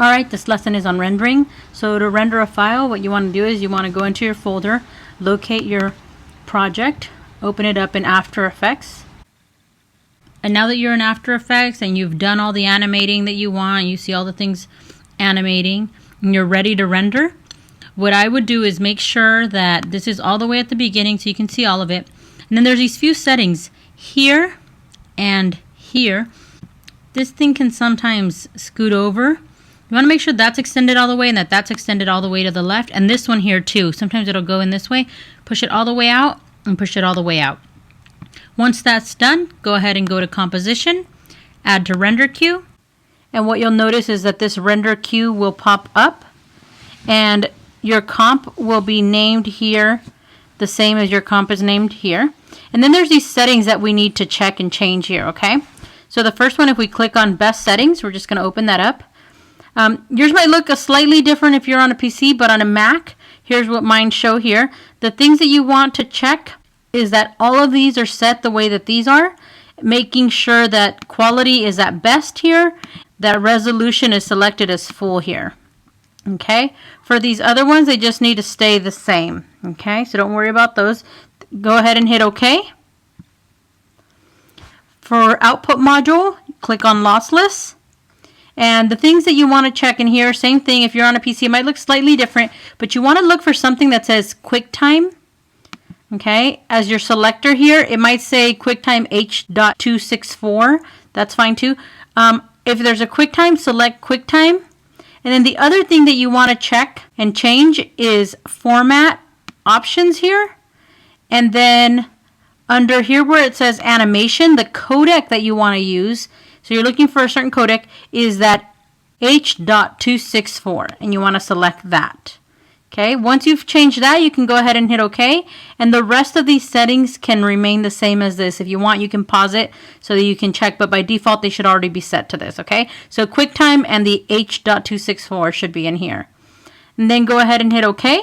Alright, this lesson is on rendering. So to render a file, what you want to do is you want to go into your folder, locate your project, open it up in After Effects. And now that you're in After Effects and you've done all the animating that you want, you see all the things animating, and you're ready to render, what I would do is make sure that this is all the way at the beginning so you can see all of it. And then there's these few settings here and here. This thing can sometimes scoot over. You want to make sure that's extended all the way and that that's extended all the way to the left. And this one here too. Sometimes it'll go in this way. Push it all the way out and push it all the way out. Once that's done, go ahead and go to Composition, Add to Render Queue. And what you'll notice is that this render queue will pop up. And your comp will be named here the same as your comp is named here. And then there's these settings that we need to check and change here, okay? So the first one, if we click on Best Settings, we're just going to open that up. Yours might look slightly different if you're on a PC, but on a Mac, here's what mine show here. The things that you want to check is that all of these are set the way that these are, making sure that quality is at best here, that resolution is selected as full here. Okay, for these other ones, they just need to stay the same. Okay, so don't worry about those. Go ahead and hit OK. For output module, click on lossless. And the things that you want to check in here, same thing. If you're on a PC, it might look slightly different, but you want to look for something that says QuickTime. Okay, as your selector here, it might say QuickTime H.264. That's fine too. If there's a QuickTime, select QuickTime. And then the other thing that you want to check and change is Format Options here. And then under here where it says Animation, the codec that you want to use, so you're looking for a certain codec, is that H.264, and you want to select that. Okay, once you've changed that, you can go ahead and hit OK, and the rest of these settings can remain the same as this. If you want, you can pause it so that you can check, but by default, they should already be set to this, okay? So QuickTime and the H.264 should be in here. And then go ahead and hit OK.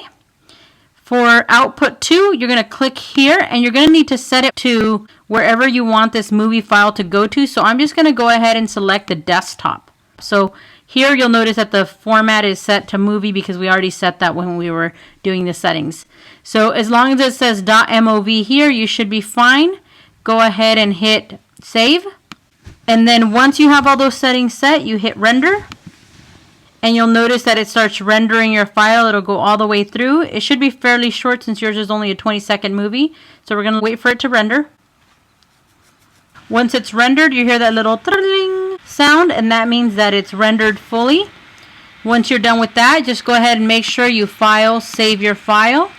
For output 2, you're going to click here, and you're going to need to set it to wherever you want this movie file to go to. So I'm just going to go ahead and select the desktop. So here you'll notice that the format is set to movie because we already set that when we were doing the settings. So as long as it says .mov here, you should be fine. Go ahead and hit save. And then once you have all those settings set, you hit render. And you'll notice that it starts rendering your file. It'll go all the way through. It should be fairly short since yours is only a 20-second movie. So we're going to wait for it to render. Once it's rendered, you hear that little trilling sound, and that means that it's rendered fully. Once you're done with that, just go ahead and make sure you save your file,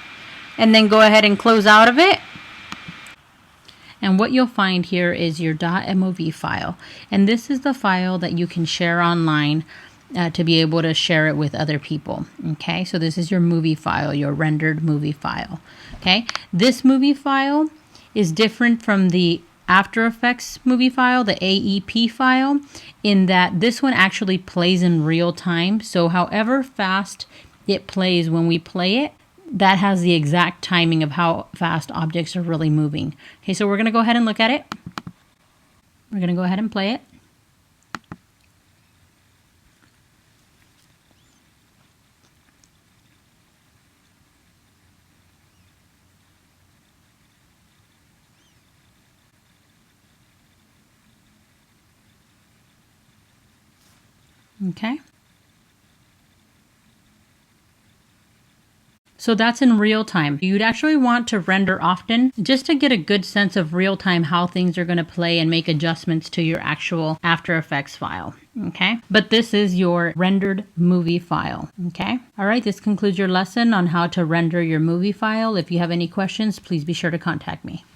and then go ahead and close out of it. And what you'll find here is your .mov file. And this is the file that you can share online to be able to share it with other people. Okay, so this is your movie file, your rendered movie file. Okay, this movie file is different from the After Effects movie file, the AEP file, in that this one actually plays in real time. So however fast it plays when we play it, that has the exact timing of how fast objects are really moving. Okay, so we're going to go ahead and look at it. We're going to go ahead and play it. Okay. So that's in real time. You'd actually want to render often just to get a good sense of real time how things are going to play and make adjustments to your actual After Effects file. Okay. But this is your rendered movie file. Okay. All right. This concludes your lesson on how to render your movie file. If you have any questions, please be sure to contact me.